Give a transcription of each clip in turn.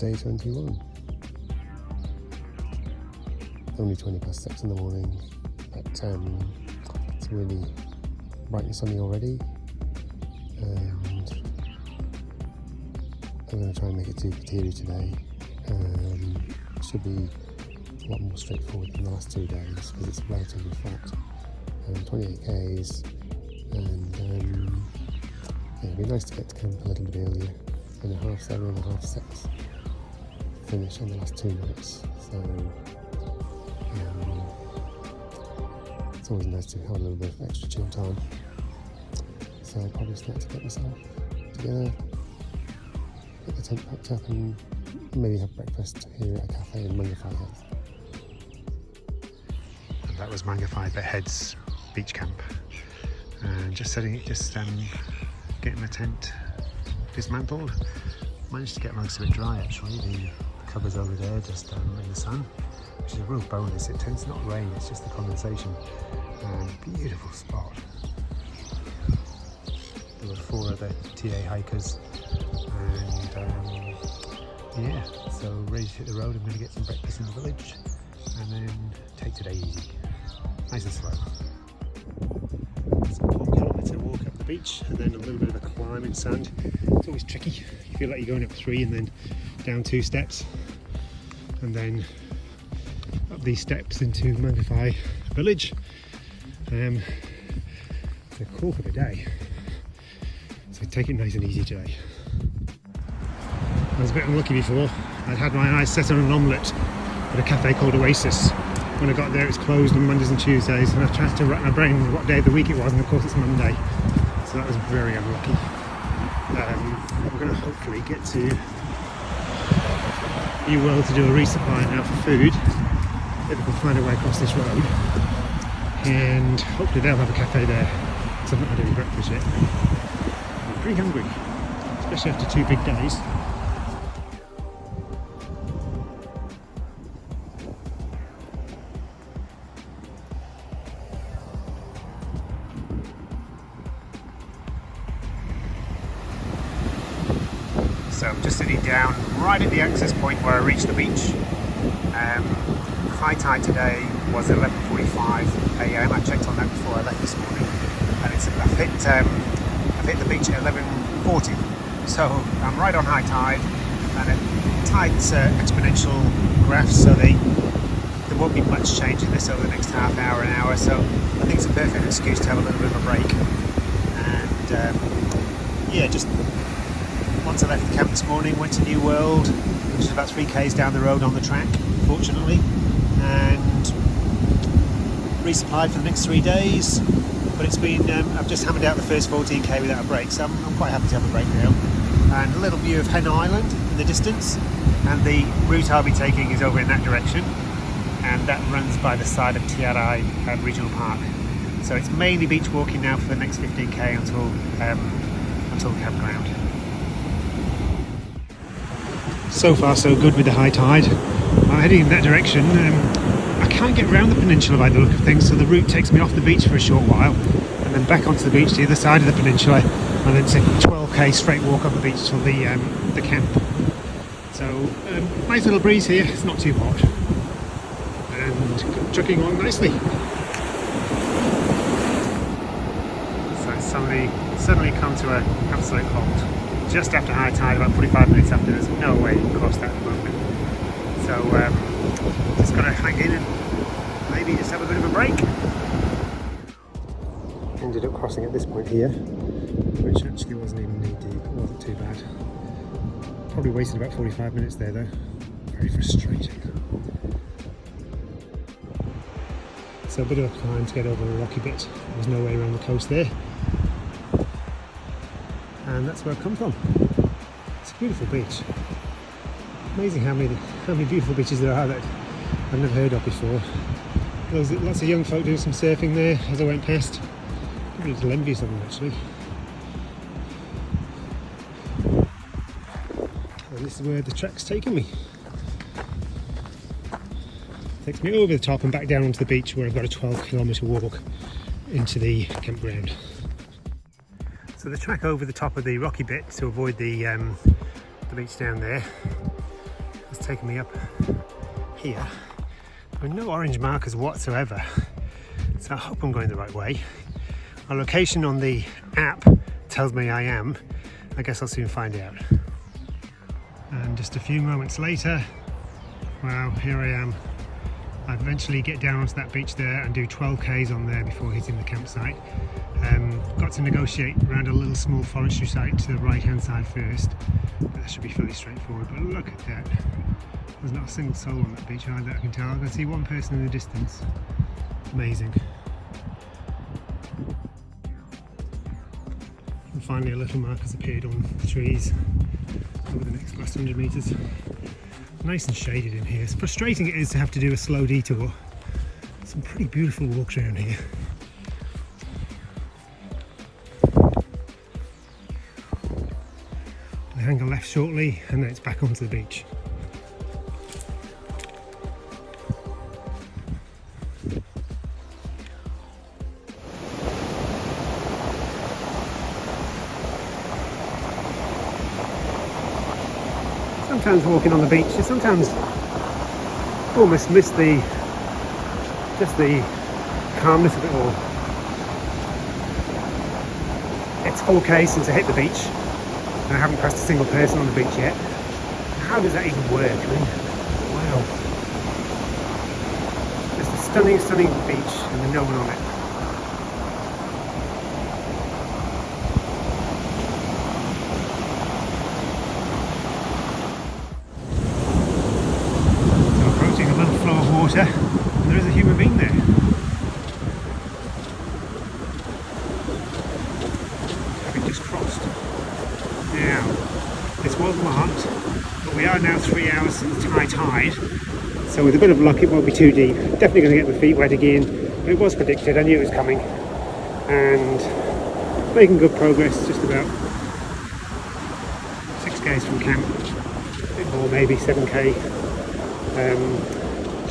day 21. Only 20 past 6 in the morning, but it's really bright and sunny already, and I'm going to try and make it to Pakiri today. Should be a lot more straightforward than the last 2 days because it's relatively flat. 28 k's, and yeah, it'd be nice to get to camp a little bit earlier, in 7:30 and 6:30 finish on the last 2 nights. So it's always nice to have a little bit of extra chill time. So I'll probably start to get myself together, get the tent packed up, and maybe have breakfast here at a cafe in Mangawhai. And that was Mangawhai Heads beach camp, and just getting the tent dismantled. Managed to get most of it dry actually. The covers over there just in the sun, which is a real bonus. It tends not to rain, it's just the condensation. Beautiful spot. There were 4 other TA hikers, and yeah, so ready to hit the road. I'm going to get some breakfast in the village and then take today easy, nice and slow. So 1 kilometre walk up the beach and then a little bit of a climb in sand. It's always tricky. You feel like you're going up 3 and then down 2 steps, and then up these steps into Mangawhai village. It's a cork of a day, so take it nice and easy today. I was a bit unlucky before. I'd had my eyes set on an omelette at a cafe called Oasis. When I got there, it's closed on Mondays and Tuesdays, and I tried to rack my brain what day of the week it was, and of course it's Monday, so that was very unlucky. We're going to hopefully get to New World to do a resupply now for food, if we can find a way across this road, and hopefully they'll have a cafe there, because I've not had any breakfast yet. I'm pretty hungry, especially after 2 big days. So I'm just sitting down right at the access point where I reached the beach. High tide today was 11:45 AM. I checked on that before I left this morning, and I've hit the beach at 11:40. So I'm right on high tide, and tide's exponential graphs, so there won't be much change in this over the next half hour, an hour. So I think it's a perfect excuse to have a little bit of a break. And yeah, just once I left the camp this morning, went to New World, which is about 3 k's down the road on the track, fortunately, and resupplied for the next 3 days. But it's been, I've just hammered out the first 14k without a break, so I'm quite happy to have a break now. And a little view of Hen Island in the distance, and the route I'll be taking is over in that direction, and that runs by the side of Araroa Regional Park. So it's mainly beach walking now for the next 15k until the campground. So far so good with the high tide. I'm heading in that direction. I can't get around the peninsula by the look of things, so the route takes me off the beach for a short while and then back onto the beach to the other side of the peninsula, and then it's a 12k straight walk up the beach till the camp. So nice little breeze here, it's not too hot, and trucking along nicely. So it's suddenly come to an absolute halt. Just after high tide, about 45 minutes after. There's no way you can cross that at the moment. So just got to hang in and maybe just have a bit of a break. Ended up crossing at this point here, which actually wasn't even knee deep. It wasn't too bad. Probably wasted about 45 minutes there though. Very frustrating. So a bit of a climb to get over a rocky bit. There's no way around the coast there. And that's where I've come from. It's a beautiful beach. Amazing how many beautiful beaches there are that I've never heard of before. There was lots of young folk doing some surfing there as I went past. Probably a little envious of them actually. And this is where the track's taken me. Takes me over the top and back down onto the beach, where I've got a 12-kilometre walk into the campground. So the track over the top of the rocky bit to avoid the beach down there It's taken me up here. There are no orange markers whatsoever, so I hope I'm going the right way. My location on the app tells me I am. I guess I'll soon find out. And just a few moments later, wow, here I am. I eventually get down onto that beach there and do 12 k's on there before hitting the campsite. Got to negotiate around a little small forestry site to the right hand side first, but that should be fairly straightforward. But look at that, there's not a single soul on that beach either, I can tell. I can see one person in the distance. Amazing. And finally a little mark has appeared on the trees over the next last 100 metres. Nice and shaded in here. It's frustrating it is to have to do a slow detour. Some pretty beautiful walks around here. I hang a left shortly and then it's back onto the beach. Sometimes walking on the beach, you sometimes almost miss just the calmness of it all. It's 4k since I hit the beach, and I haven't passed a single person on the beach yet. How does that even work? I mean, wow. Just a stunning, stunning beach, and there's no one on it. And there is a human being there. Having just crossed. Now, this was marked, but we are now 3 hours since high tide, so with a bit of luck it won't be too deep. Definitely going to get the feet wet again, but it was predicted, I knew it was coming. And making good progress, just about 6k's from camp, a bit more maybe, 7k.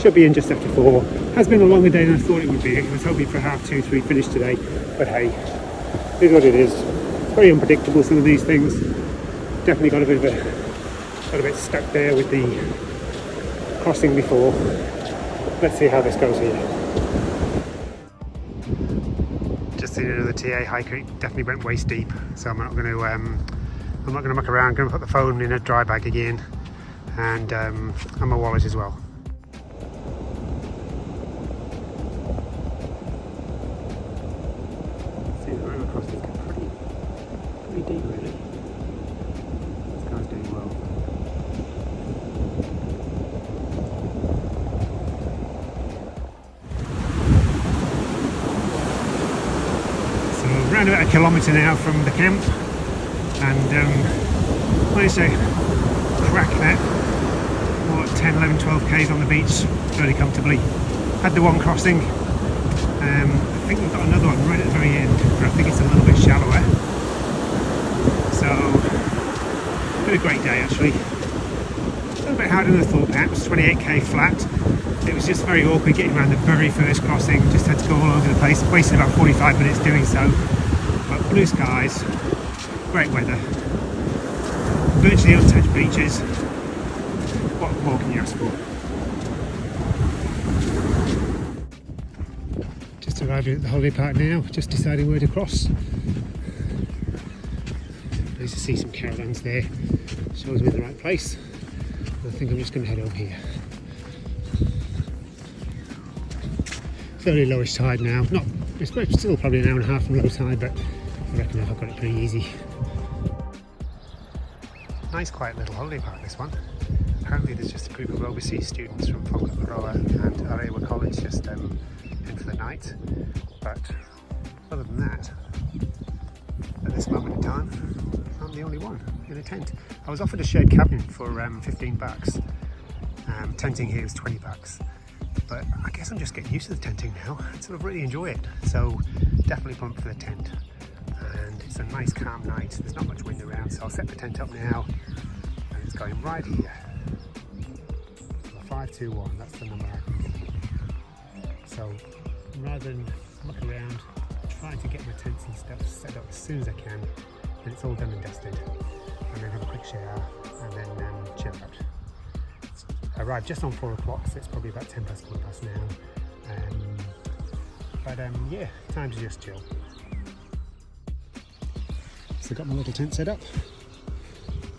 Should be in just after 4. Has been a longer day than I thought it would be. I was hoping for a half 2, 3 finish today, but hey, it is what it is. It's very unpredictable, some of these things. Definitely got a bit stuck there with the crossing before. Let's see how this goes here. Just seen another TA hiker. It definitely went waist deep, so I'm not going to muck around. I'm going to put the phone in a dry bag again, and my wallet as well. Pretty deep, really. This guy's doing well. So around about a kilometre now from the camp, and managed to crack that 10, 11, 12 k's on the beach fairly comfortably. Had the one crossing. I think we've got another one right at the very end, but I think it's a little bit shallower. So, been a great day actually. A little bit harder than I thought perhaps, 28k flat. It was just very awkward getting around the very first crossing, just had to go all over the place, wasted about 45 minutes doing so. But blue skies, great weather, virtually untouched beaches. What more can you ask for? Just arriving at the holiday park now, just deciding where to cross. Nice to see some caravans there, shows me the right place. I think I'm just going to head over here. Fairly lowish tide now, it's still probably an hour and a half from low tide, but I reckon I've got it pretty easy. Nice quiet little holiday park, this one. Apparently there's just a group of overseas students from Araroa and Araroa College just in for the night, but other than that, at this moment in time, I'm the only one in a tent. I was offered a shared cabin for 15 bucks. Tenting here is 20 bucks, but I guess I'm just getting used to the tenting now and sort of really enjoy it, so definitely pumped for the tent. And it's a nice calm night, there's not much wind around, so I'll set the tent up now, and it's going right here. 521, that's the number I can get. So rather than look around, trying to get my tents and stuff set up as soon as I can, and it's all done and dusted, and then have a quick shower and then chill out. arrived just on 4 o'clock, so it's probably about 10 past 1 past now. Yeah, time to just chill. So I've got my little tent set up,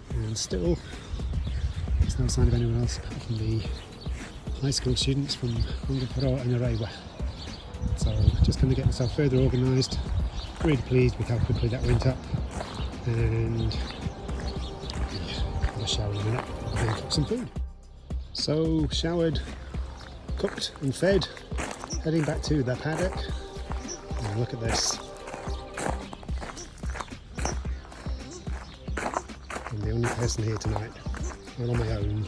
and still there's no sign of anyone else apart from the high school students from Mangawhai and Araroa. So just going to get myself further organised. Really pleased with how quickly that went up, and I'll shower in a minute and cook some food. So showered, cooked and fed, heading back to the paddock. And look at this. I'm the only person here tonight, all on my own,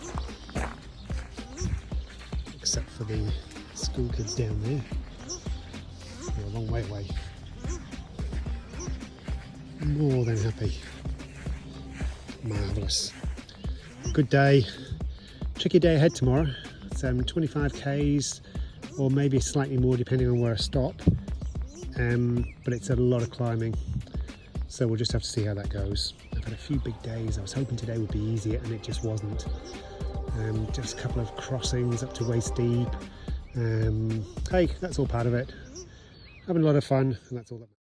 except for the school kids down there. They're a long way away. More than happy. Marvellous. Good day. Tricky day ahead tomorrow. It's 25 k's or maybe slightly more depending on where I stop. But it's a lot of climbing. So we'll just have to see how that goes. I've had a few big days. I was hoping today would be easier and it just wasn't. Just a couple of crossings up to waist deep. Hey, that's all part of it. Having a lot of fun, and that's all that matters.